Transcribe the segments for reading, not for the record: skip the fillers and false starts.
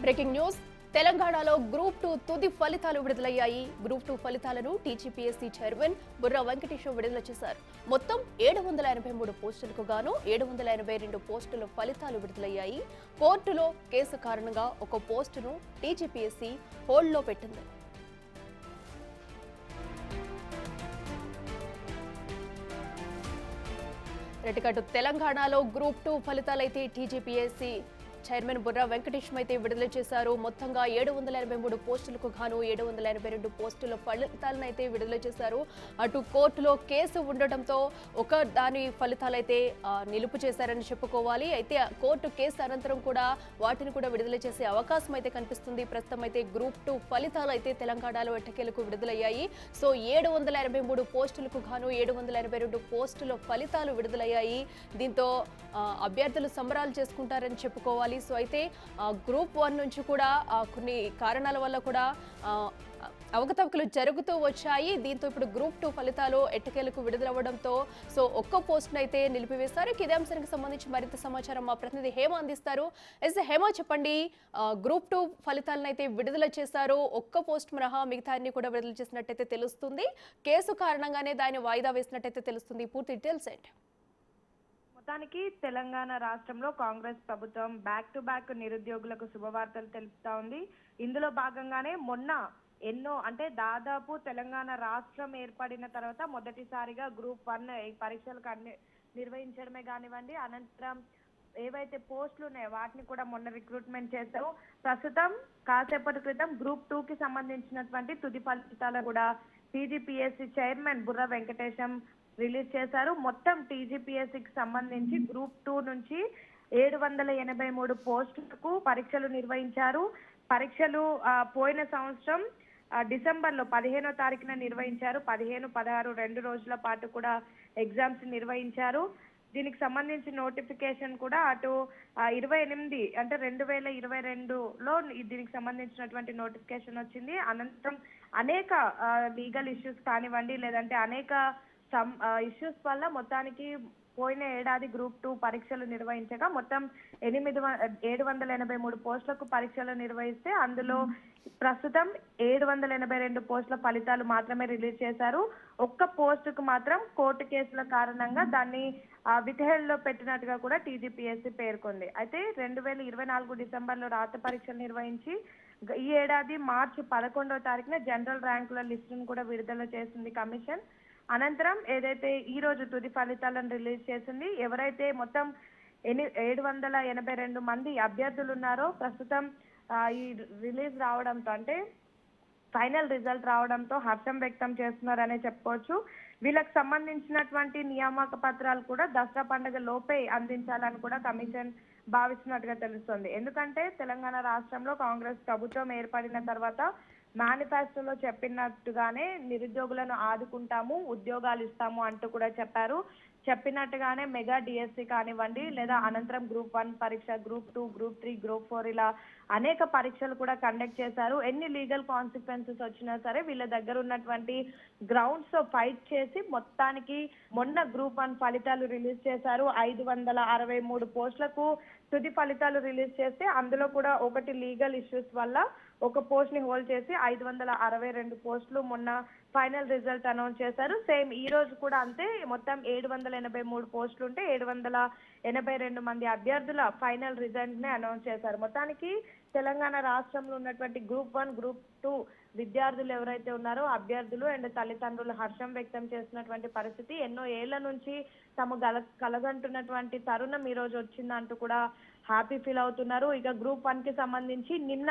Breaking news తెలంగాణలో group 2 తుది ఫలితాలు విడుదలయ్యాయి. గ్రూప్ 2 ఫలితాలను టీజీపీఎస్సీ చైర్మన్ బుర్రా వెంకటేష్ విడుదల చేశారు. మొత్తం 783 పోస్టులకు గాను 782 పోస్టుల ఫలితాలు విడుదలయ్యాయి. కోర్టులో కేసు కారణంగా ఒక పోస్టును టీజీపీఎస్సీ హోల్డ్లో పెట్టింది. రెటికట్టు తెలంగాణలో గ్రూప్ 2 ఫలితాలైతే టీజీపీఎస్సీ చైర్మన్ బుర్రా వెంకటేష్ అయితే విడుదల చేశారు. మొత్తంగా 783 పోస్టులకు గాను 782 పోస్టుల ఫలితాలను అయితే విడుదల చేశారు. అటు కోర్టులో కేసు ఉండటంతో ఒక దాని ఫలితాలైతే నిలుపు చేశారని చెప్పుకోవాలి. అయితే కోర్టు కేసు అనంతరం కూడా వాటిని కూడా విడుదల చేసే అవకాశం అయితే కనిపిస్తుంది. ప్రస్తుతం అయితే గ్రూప్ 2 ఫలితాలు అయితే తెలంగాణలో ఎట్టకేలకు విడుదలయ్యాయి. సో 783 పోస్టులకు గాను 782 పోస్టుల ఫలితాలు విడుదలయ్యాయి. దీంతో అభ్యర్థులు సంబరాలు చేసుకుంటారని చెప్పుకోవాలి. సో అయితే గ్రూప్ 1 నుంచి కూడా కొన్ని కారణాల వల్ల కూడా అవకతవకలు జరుగుతూ వచ్చాయి. దీంతో ఇప్పుడు గ్రూప్ 2 ఫలితాలు ఎట్టకేలకు విడుదలవ్వడంతో సో ఒక్క పోస్ట్ను అయితే నిలిపివేశారు. ఇదే అంశానికి సంబంధించి మరింత సమాచారం మా ప్రతినిధి హేమ అందిస్తారు. హేమ చెప్పండి, గ్రూప్ 2 ఫలితాలను అయితే విడుదల చేశారు. ఒక్క పోస్ట్ మినహా మిగతా అన్ని కూడా విడుదల చేసినట్టయితే తెలుస్తుంది. కేసు కారణంగానే దాన్ని వాయిదా వేసినట్టయితే తెలుస్తుంది. పూర్తి డీటెయిల్స్ ఏంటి? మొత్తానికి తెలంగాణ రాష్ట్రంలో కాంగ్రెస్ ప్రభుత్వం బ్యాక్ టు బ్యాక్ నిరుద్యోగులకు శుభవార్తలు తెలుపుతా ఉంది. ఇందులో భాగంగానే మొన్న అంటే దాదాపు తెలంగాణ రాష్ట్రం ఏర్పడిన తర్వాత మొదటిసారిగా గ్రూప్ 1 పరీక్షలు నిర్వహించడమే కానివ్వండి, అనంతరం ఏవైతే పోస్టులు ఉన్నాయో వాటిని కూడా మొన్న రిక్రూట్మెంట్ చేశారు. ప్రస్తుతం కాసేపటి క్రితం గ్రూప్ 2 కి సంబంధించినటువంటి తుది ఫలితాలు కూడా TGPSC chairman Burra Venkatesham release చేశారు. మొత్తం టీజీపీఎస్సీకి సంబంధించి గ్రూప్ 2 నుంచి 783 పోస్టులకు పరీక్షలు నిర్వహించారు. పరీక్షలు పోయిన సంవత్సరం డిసెంబర్లో 15వ తారీఖున నిర్వహించారు. 15, 16 2 రోజుల పాటు కూడా ఎగ్జామ్స్ నిర్వహించారు. దీనికి సంబంధించి నోటిఫికేషన్ కూడా అటు 28 అంటే 2022లో దీనికి సంబంధించినటువంటి నోటిఫికేషన్ వచ్చింది. అనంతరం అనేక లీగల్ ఇష్యూస్ కానివ్వండి, లేదంటే అనేక ఇష్యూస్ వల్ల మొత్తానికి పోయిన ఏడాది గ్రూప్ 2 పరీక్షలు నిర్వహించగా మొత్తం 783 పోస్టులకు పరీక్షలు నిర్వహిస్తే అందులో ప్రస్తుతం 782 పోస్టుల ఫలితాలు మాత్రమే రిలీజ్ చేశారు. ఒక్క పోస్టుకు మాత్రం కోర్టు కేసుల కారణంగా దాన్ని విత్హెల్డ్ లో పెట్టినట్టుగా కూడా టీజీపీఎస్సీ పేర్కొంది. అయితే 2024 డిసెంబర్లో రాత పరీక్షలు నిర్వహించి ఈ ఏడాది మార్చి 11వ తారీఖున జనరల్ ర్యాంకుల లిస్టును కూడా విడుదల చేసింది కమిషన్. అనంతరం ఏదైతే ఈ రోజు తుది ఫలితాలను రిలీజ్ చేసింది, ఎవరైతే మొత్తం 782 మంది అభ్యర్థులు ఉన్నారో ప్రస్తుతం ఈ రిలీజ్ రావడంతో అంటే ఫైనల్ రిజల్ట్ రావడంతో హర్షం వ్యక్తం చేస్తున్నారనే చెప్పుకోవచ్చు. వీళ్ళకి సంబంధించినటువంటి నియామక పత్రాలు కూడా దసరా పండుగ లోపే అందించాలని కూడా కమిషన్ భావిస్తున్నట్టుగా తెలుస్తోంది. ఎందుకంటే తెలంగాణ రాష్ట్రంలో కాంగ్రెస్ ప్రభుత్వం ఏర్పడిన తర్వాత మేనిఫెస్టోలో చెప్పినట్టుగానే నిరుద్యోగులను ఆదుకుంటాము, ఉద్యోగాలు ఇస్తాము అంటూ కూడా చెప్పినట్టుగానే మెగా డిఎస్సి కానివ్వండి, లేదా అనంతరం గ్రూప్ 1 పరీక్ష, గ్రూప్ 2, గ్రూప్ 3, గ్రూప్ 4 ఇలా అనేక పరీక్షలు కూడా కండక్ట్ చేశారు. ఎన్ని లీగల్ కాన్సిక్వెన్సెస్ వచ్చినా సరే వీళ్ళ దగ్గర ఉన్నటువంటి గ్రౌండ్స్ తో ఫైట్ చేసి మొత్తానికి మొన్న గ్రూప్ 1 ఫలితాలు రిలీజ్ చేశారు. 563 పోస్టులకు తుది ఫలితాలు రిలీజ్ చేస్తే అందులో కూడా ఒకటి లీగల్ ఇష్యూస్ వల్ల ఒక పోస్ట్ ని హోల్డ్ చేసి 562 పోస్టులు మొన్న ఫైనల్ రిజల్ట్ అనౌన్స్ చేశారు. సేమ్ ఈ రోజు కూడా అంతే, మొత్తం 783 పోస్టులు ఉంటే 782 మంది అభ్యర్థుల ఫైనల్ రిజల్ట్ ని అనౌన్స్ చేశారు. మొత్తానికి తెలంగాణ రాష్ట్రంలో ఉన్నటువంటి గ్రూప్ 1, గ్రూప్ 2 విద్యార్థులు ఎవరైతే ఉన్నారో అభ్యర్థులు అండ్ తల్లిదండ్రులు హర్షం వ్యక్తం చేస్తున్నటువంటి పరిస్థితి. ఎన్నో ఏళ్ల నుంచి తమ కలగంటున్నటువంటి తరుణం ఈ రోజు వచ్చిందంటూ కూడా హ్యాపీ ఫీల్ అవుతున్నారు. ఇక గ్రూప్ 1 కి సంబంధించి నిన్న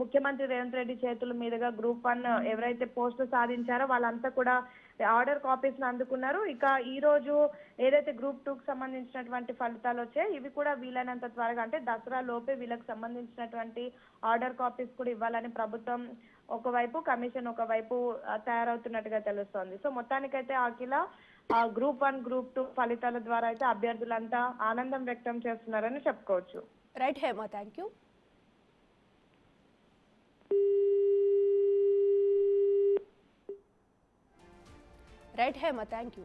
ముఖ్యమంత్రి రేవంత్ రెడ్డి చేతుల మీదుగా గ్రూప్ 1 ఎవరైతే పోస్టులు సాధించారో వాళ్ళంతా కూడా ఆర్డర్ కాపీస్ అందుకున్నారు. ఇక ఈ రోజు ఏదైతే గ్రూప్ 2 కి సంబంధించినటువంటి ఫలితాలు వచ్చాయి ఇవి కూడా వీలైనంత త్వరగా అంటే దసరా లోపే వీళ్ళకి సంబంధించినటువంటి ఆర్డర్ కాపీస్ కూడా ఇవ్వాలని ప్రభుత్వం ఒకవైపు, కమిషన్ ఒకవైపు తయారవుతున్నట్టుగా తెలుస్తోంది. సో మొత్తానికైతే అఖిల గ్రూప్ 1, గ్రూప్ 2 ఫలితాల ద్వారా అయితే అభ్యర్థులంతా ఆనందం వ్యక్తం చేస్తున్నారని చెప్పుకోవచ్చు. Right Hema, thank you. Right Hema, thank you.